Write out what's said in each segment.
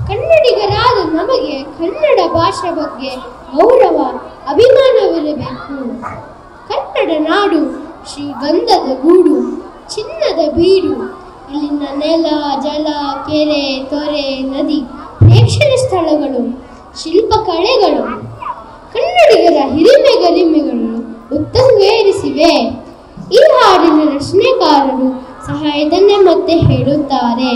ಕನ್ನಡಿಗರಾದ ನಮಗೆ ಕನ್ನಡ ಭಾಷೆ ಬಗ್ಗೆ ಗೌರವ ಅಭಿಮಾನವಿರಬೇಕು. ಕನ್ನಡ ನಾಡು ಶ್ರೀಗಂಧದ ಗೂಡು, ಚಿನ್ನದ ಬೀಡು. ಇಲ್ಲಿನ ನೆಲ, ಜಲ, ಕೆರೆ, ತೊರೆ, ನದಿ, ಪ್ರೇಕ್ಷಣೀಯ ಸ್ಥಳಗಳು, ಶಿಲ್ಪಕಲೆಗಳು ಕನ್ನಡಿಗರ ಹಿರಿಮೆ ಗರಿಮೆಗಳು ಉತ್ತುಂಗೇರಿಸಿವೆ. ಈ ಹಾಡಿನ ರಚನೆಕಾರರು ಸಹ ಇದನ್ನೇ ಮತ್ತೆ ಹೇಳುತ್ತಾರೆ.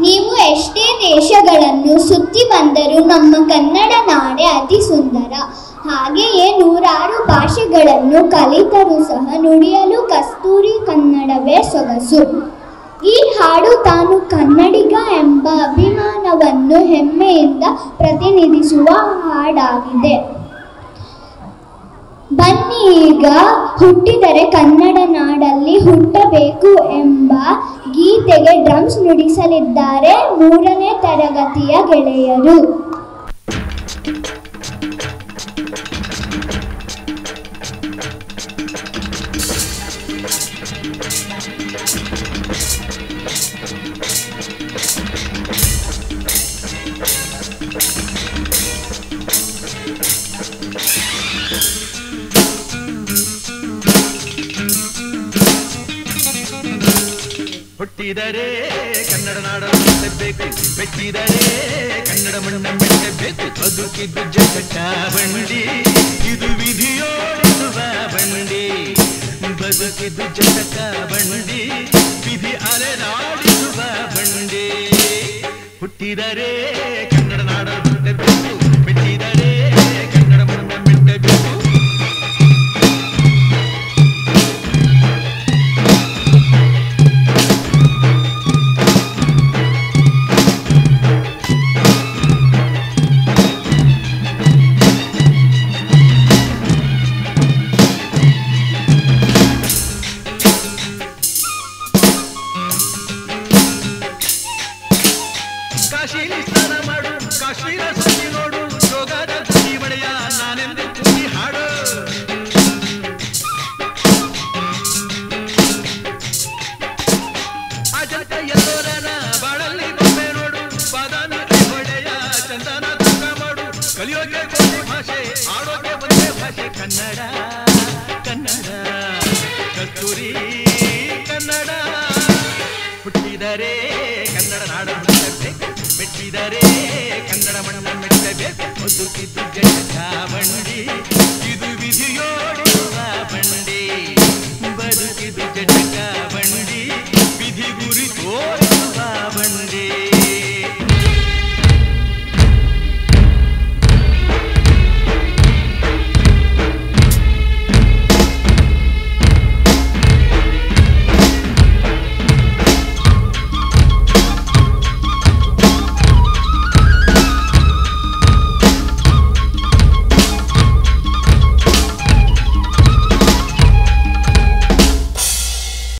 ನೀವು ಎಷ್ಟೇ ದೇಶಗಳನ್ನು ಸುತ್ತಿ ಬಂದರೂ ನಮ್ಮ ಕನ್ನಡ ನಾಡೇ ಅತಿ ಸುಂದರ. ಹಾಗೆಯೇ ನೂರಾರು ಭಾಷೆಗಳನ್ನು ಕಲಿತರೂ ಸಹ ನುಡಿಯಲು ಕಸ್ತೂರಿ ಕನ್ನಡವೇ ಸೊಗಸು. ಈ ಹಾಡು ತಾನು ಕನ್ನಡಿಗ ಎಂಬ ಅಭಿಮಾನವನ್ನು ಹೆಮ್ಮೆಯಿಂದ ಪ್ರತಿನಿಧಿಸುವ ಹಾಡಾಗಿದೆ. ಬನ್ನಿ ಈಗ ಹುಟ್ಟಿದರೆ ಕನ್ನಡ ನಾಡಲ್ಲಿ ಹುಟ್ಟಬೇಕು ಎಂಬ ಗೀತೆಗೆ ಡ್ರಮ್ಸ್ ನುಡಿಸಲಿದ್ದಾರೆ 3ನೇ ತರಗತಿಯ ಗೆಳೆಯರು. ಹುಟ್ಟಿದರೆ ಕನ್ನಡ ನಾಡ ಮೆಟ್ಟಬೇಕು, ಮೆಟ್ಟಿದರೆ ಕನ್ನಡ ಮಣ್ಣ ಮೆಟ್ಟಬೇಕು. ಬದುಕಿದ್ದು ಜಗತ್ತ ಬಂಡಿ, ಇದು ವಿಧಿಯೋಡಿಸುವ ಬಂಡಿ. ಬದುಕಿದ್ದು ಜಗತ್ತ ಬಂಡಿ, ವಿಧಿ ಅಲೆದಾಡಿಸುವ ಬಂಡಿ. ಹುಟ್ಟಿದರೆ ಕನ್ನಡ ನಾಡ ಮೆಟ್ಟಬೇಕು, ಮೆಟ್ಟಿದರೆ ಕನ್ನಡ ಮಣ್ಣ ಮೆಟ್ಟಬೇಕು. ಕಾಶಿಲಿ ಸ್ನಾನ ಮಾಡು, ಕಾಶ್ಮೀರ ಸುದ್ದಿ ನೋಡು, ಯೋಗದ ತುದಿ ಬಳೆಯ ನಾನೆಂದು ತುದಿ ಹಾಡು. ಅಜಂತ ಎಲ್ಲೋರನ ಬಾಳಲ್ಲಿ ಬೊಮ್ಮೆ ನೋಡು, ಬಾದಾಮಿ ಹೊಳೆಯ ಚಂದನ ತೂಕ ಮಾಡು. ಕಲಿಯೋಕೆ ಒಂದೇ ಭಾಷೆ, ಆಡೋಕೆ ಒಂದೇ ಭಾಷೆ, ಕನ್ನಡ ಕನ್ನಡ ಕಸ್ತೂರಿ ಕನ್ನಡ. ಹುಟ್ಟಿದರೆ ಕನ್ನಡ ನಾಡ ಮೆಟ್ಟಬೇಕು, ಮೆಟ್ಟಿದರೆ ಕನ್ನಡ ಮಣ್ಣ ಮೆಟ್ಟಬೇಕು. ಬದುಕಿದ್ದು ಜಗತ್ತ ಬಂಡಿ,